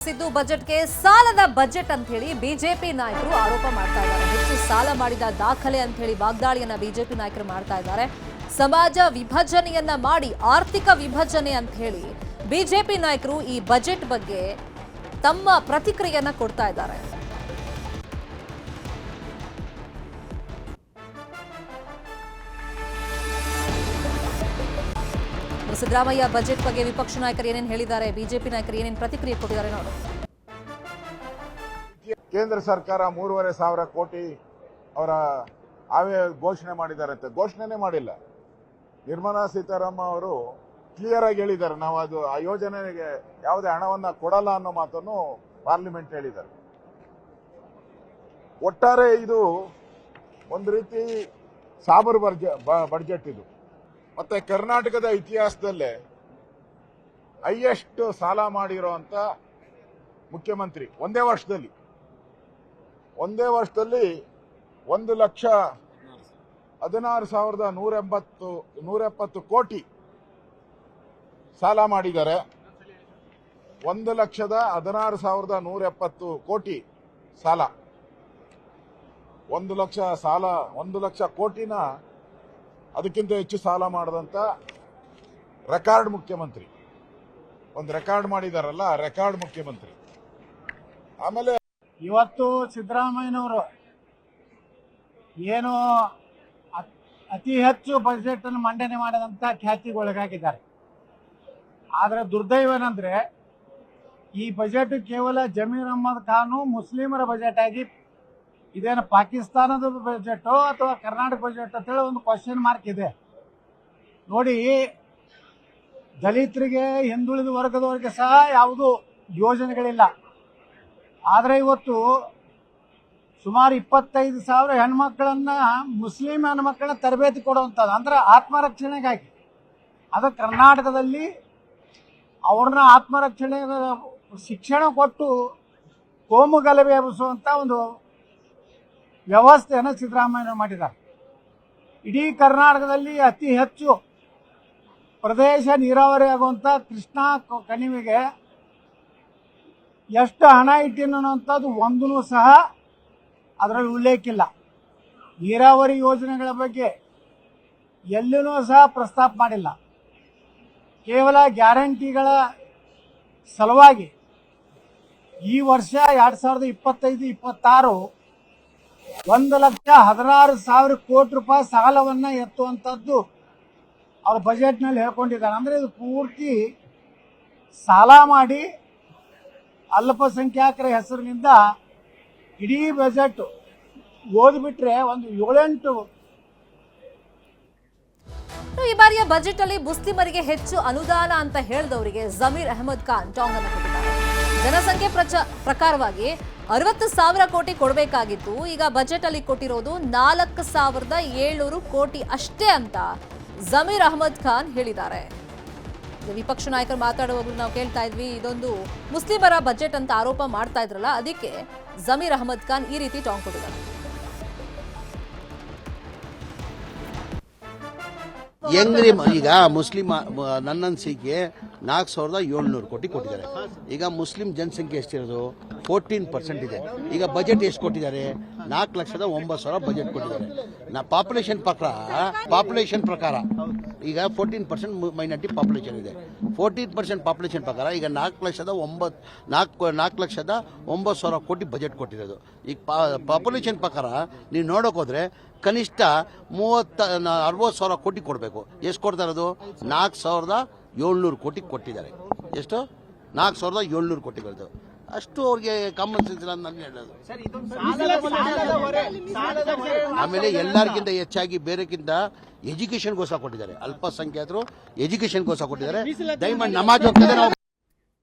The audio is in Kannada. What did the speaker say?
ಸಿದ್ದು ಬಜೆಟ್ಗೆ ಸಾಲದ ಬಜೆಟ್ ಅಂತ ಹೇಳಿ ಬಿಜೆಪಿ ನಾಯಕರು ಆರೋಪ ಮಾಡ್ತಾ ಇದ್ದಾರೆ. ಹೆಚ್ಚು ಸಾಲ ಮಾಡಿದ ದಾಖಲೆ ಅಂತ ಹೇಳಿ ವಾಗ್ದಾಳಿಯನ್ನ ಬಿಜೆಪಿ ನಾಯಕರು ಮಾಡ್ತಾ ಇದ್ದಾರೆ. ಸಮಾಜ ವಿಭಜನೆಯನ್ನ ಮಾಡಿ ಆರ್ಥಿಕ ವಿಭಜನೆ ಅಂತ ಹೇಳಿ ಬಿಜೆಪಿ ನಾಯಕರು ಈ ಬಜೆಟ್ ಬಗ್ಗೆ ತಮ್ಮ ಪ್ರತಿಕ್ರಿಯೆಯನ್ನ ಕೊಡ್ತಾ ಇದ್ದಾರೆ. ಸಿದ್ದರಾಮಯ್ಯ ಬಜೆಟ್ ಬಗ್ಗೆ ವಿಪಕ್ಷ ನಾಯಕರು ಏನೇನು ಹೇಳಿದ್ದಾರೆ, ಬಿಜೆಪಿ ನಾಯಕರು ಏನೇನು ಪ್ರತಿಕ್ರಿಯೆ ಕೊಟ್ಟಿದ್ದಾರೆ ನೋಡು. ಕೇಂದ್ರ ಸರ್ಕಾರ 3,500 ಕೋಟಿ ಅವರ ಆಯವ್ಯಯ ಘೋಷಣೆ ಮಾಡಿದ್ದಾರೆ. ಘೋಷಣೆನೇ ಮಾಡಿಲ್ಲ. ನಿರ್ಮಲಾ ಸೀತಾರಾಮನ್ ಅವರು ಕ್ಲಿಯರ್ ಆಗಿ ಹೇಳಿದ್ದಾರೆ, ನಾವು ಅದು ಆ ಯೋಜನೆಗೆ ಯಾವುದೇ ಹಣವನ್ನ ಕೊಡಲ್ಲ ಅನ್ನೋ ಮಾತನ್ನು ಪಾರ್ಲಿಮೆಂಟ್ ಹೇಳಿದ್ದಾರೆ. ಒಟ್ಟಾರೆ ಇದು ಒಂದು ರೀತಿ ಸಾಬರ್ ಬಜೆಟ್ ಇದು. ಮತ್ತೆ ಕರ್ನಾಟಕದ ಇತಿಹಾಸದಲ್ಲೇ ಹೈಯೆಸ್ಟ್ ಸಾಲ ಮಾಡಿರುವಂತ ಮುಖ್ಯಮಂತ್ರಿ ಒಂದೇ ವರ್ಷದಲ್ಲಿ 1,16,170 ಕೋಟಿ ಸಾಲ ಮಾಡಿದ್ದಾರೆ. 1,16,170 ಕೋಟಿ ಸಾಲ, 1 ಲಕ್ಷ ಕೋಟಿನ ಅದಕ್ಕಿಂತ ಹೆಚ್ಚು ಸಾಲ ಮಾಡಿದಂತ ರೆಕಾರ್ಡ್ ಮುಖ್ಯಮಂತ್ರಿ. ಒಂದು ರೆಕಾರ್ಡ್ ಮಾಡಿದಾರಲ್ಲ, ರೆಕಾರ್ಡ್ ಮುಖ್ಯಮಂತ್ರಿ. ಆಮೇಲೆ ಇವತ್ತು ಸಿದ್ದರಾಮಯ್ಯನವರು ಏನು ಅತಿ ಹೆಚ್ಚು ಬಜೆಟ್ ಅನ್ನು ಮಂಡನೆ ಮಾಡಿದಂತ ಖ್ಯಾತಿಗೊಳಗಾಗಿದ್ದಾರೆ. ಆದರೆ ದುರ್ದೈವ ಏನಂದ್ರೆ ಈ ಬಜೆಟ್ ಕೇವಲ ಜಮೀರ್ ಅಹ್ಮದ್ ಖಾನ್ ಮುಸ್ಲಿಮರ ಬಜೆಟ್ ಆಗಿ ಇದೇನು ಪಾಕಿಸ್ತಾನದ ಬಜೆಟ್ ಅಥವಾ ಕರ್ನಾಟಕ ಬಜೆಟ್ ಅಂತ ಹೇಳಿ ಒಂದು ಕ್ವಶನ್ ಮಾರ್ಕ್ ಇದೆ. ನೋಡಿ, ದಲಿತರಿಗೆ ಹಿಂದುಳಿದ ವರ್ಗದವರಿಗೆ ಸಹ ಯಾವುದು ಯೋಜನೆಗಳಿಲ್ಲ. ಆದರೆ ಇವತ್ತು ಸುಮಾರು 25,000 ಹೆಣ್ಮಕ್ಳನ್ನ ಮುಸ್ಲಿಂ ಹೆಣ್ಮಕ್ಳನ್ನ ತರಬೇತಿ ಕೊಡುವಂಥದ್ದು, ಅಂದ್ರೆ ಆತ್ಮರಕ್ಷಣೆಗಾಗಿ. ಅದು ಕರ್ನಾಟಕದಲ್ಲಿ ಅವ್ರನ್ನ ಆತ್ಮರಕ್ಷಣೆ ಶಿಕ್ಷಣ ಕೊಟ್ಟು ಕೋಮು ಗಲಭೆ ಎಬ್ಬಿಸುವಂತ ಒಂದು ವ್ಯವಸ್ಥೆಯನ್ನು ಸಿದ್ದರಾಮಯ್ಯ ಮಾಡಿದ್ದಾರೆ. ಇಡೀ ಕರ್ನಾಟಕದಲ್ಲಿ ಅತಿ ಹೆಚ್ಚು ಪ್ರದೇಶ ನೀರಾವರಿ ಆಗುವಂತ ಕೃಷ್ಣಾ ಕಣಿವೆಗೆ ಎಷ್ಟು ಹಣ ಇಟ್ಟಿನ್ನುವಂಥದ್ದು ಒಂದೂ ಸಹ ಅದರಲ್ಲಿ ಉಲ್ಲೇಖ ಇಲ್ಲ. ನೀರಾವರಿ ಯೋಜನೆಗಳ ಬಗ್ಗೆ ಎಲ್ಲಿನೂ ಸಹ ಪ್ರಸ್ತಾಪ ಮಾಡಿಲ್ಲ. ಕೇವಲ ಗ್ಯಾರಂಟಿಗಳ ಸಲುವಾಗಿ ಈ ವರ್ಷ 2025-26 1,16,000 ಕೋಟಿ ರೂಪಾಯಿ ಸಾಲವನ್ನ ಎತ್ತುವಂಥದ್ದು ಅವ್ರ ಬಜೆಟ್ನಲ್ಲಿ ಹೇಳ್ಕೊಂಡಿದ್ದಾರೆ. ಅಂದ್ರೆ ಇದು ಪೂರ್ತಿ ಸಾಲ ಮಾಡಿ ಅಲ್ಪಸಂಖ್ಯಾತರ ಹೆಸರಿನಿಂದ ಇಡೀ ಬಜೆಟ್ ಓದ್ಬಿಟ್ರೆ ಒಂದು 7-8. ಈ ಬಾರಿಯ ಬಜೆಟ್ ಅಲ್ಲಿ ಮುಸ್ಲಿಮರಿಗೆ ಹೆಚ್ಚು ಅನುದಾನ ಅಂತ ಹೇಳಿದವರಿಗೆ ಜಮೀರ್ ಅಹಮದ್ ಖಾನ್ ಟಾಂಗ್ ಅನ್ನು ಕೊಟ್ಟಿದ್ದಾರೆ. ಜನಸಂಖ್ಯೆ ಪ್ರಕಾರವಾಗಿ 60,000 ಕೋಟಿ ಕೊಡಬೇಕಾಗಿತ್ತು. ಈಗ ಬಜೆಟ್ ಅಲ್ಲಿ ಕೊಟ್ಟಿರೋದು 4,700 ಕೋಟಿ ಅಷ್ಟೇ ಅಂತ ಜಮೀರ್ ಅಹಮದ್ ಖಾನ್ ಹೇಳಿದ್ದಾರೆ. ವಿಪಕ್ಷ ನಾಯಕರು ಮಾತಾಡುವಾಗಲೂ ನಾವು ಕೇಳ್ತಾ ಇದ್ವಿ, ಇದೊಂದು ಮುಸ್ಲಿಮರ ಬಜೆಟ್ ಅಂತ ಆರೋಪ ಮಾಡ್ತಾ ಇದ್ರಲ್ಲ, ಅದಕ್ಕೆ ಜಮೀರ್ ಅಹಮದ್ ಖಾನ್ ಈ ರೀತಿ ಟಾಂಗ್ ಕೊಟ್ಟಿದ್ದಾರೆ. ಹೆಂಗ್ರಿ ಈಗ ಮುಸ್ಲಿಂ ನನ್ನನ್ಸಿಕೆ 4,700 ಕೋಟಿ ಕೊಟ್ಟಿದ್ದಾರೆ. ಈಗ ಮುಸ್ಲಿಂ ಜನಸಂಖ್ಯೆ ಎಷ್ಟಿರೋದು 14% ಇದೆ. ಈಗ ಬಜೆಟ್ ಎಷ್ಟು ಕೊಟ್ಟಿದ್ದಾರೆ? 4,09,000 ಬಜೆಟ್ ಕೊಟ್ಟಿದ್ದಾರೆ. ಪಾಪ್ಯುಲೇಷನ್ ಪ್ರಕಾರ ಈಗ 14% ಮೈನಾರಿಟಿ ಪಾಪ್ಯುಲೇಷನ್ ಇದೆ. 14% ಪಾಪ್ಯುಲೇಷನ್ ಪ್ರಕಾರ ಈಗ 4,09,000 ಕೋಟಿ ಬಜೆಟ್ ಕೊಟ್ಟಿರೋದು. ಈಗ ಪಾಪ್ಯುಲೇಷನ್ ಪ್ರಕಾರ ನೀವು ನೋಡೋಕೆ ಹೋದ್ರೆ ಕನಿಷ್ಠ 60,000 ಕೋಟಿ ಕೊಡಬೇಕು. ಎಷ್ಟು ಕೊಡ್ತಾ ಇರೋದು? 4,700 ಕೋಟಿ ಕೊಟ್ಟಿದ್ದಾರೆ. ಎಷ್ಟು? 4,700 ಕೋಟಿ ಬರೋದು. ಅಷ್ಟು ಅವ್ರಿಗೆ ಕಾಮನ್ ಸೆನ್ಸ್ ಇಲ್ಲ ಅಂತ ನಾನು ಹೇಳೋದು. ಆಮೇಲೆ ಎಲ್ಲರಿಗಿಂತ ಹೆಚ್ಚಾಗಿ ಬೇರೆಕ್ಕಿಂತ ಎಜುಕೇಶನ್ಗೋಸ್ಕರ ಕೊಟ್ಟಿದ್ದಾರೆ. ಅಲ್ಪಸಂಖ್ಯಾತರು ಎಜುಕೇಶನ್ಗೋಸ್ಕರ ಕೊಟ್ಟಿದ್ದಾರೆ. ದಯಮಾಡಿ ನಮಾಜ್ ಹೋಗ್ತದೆ ನಾವು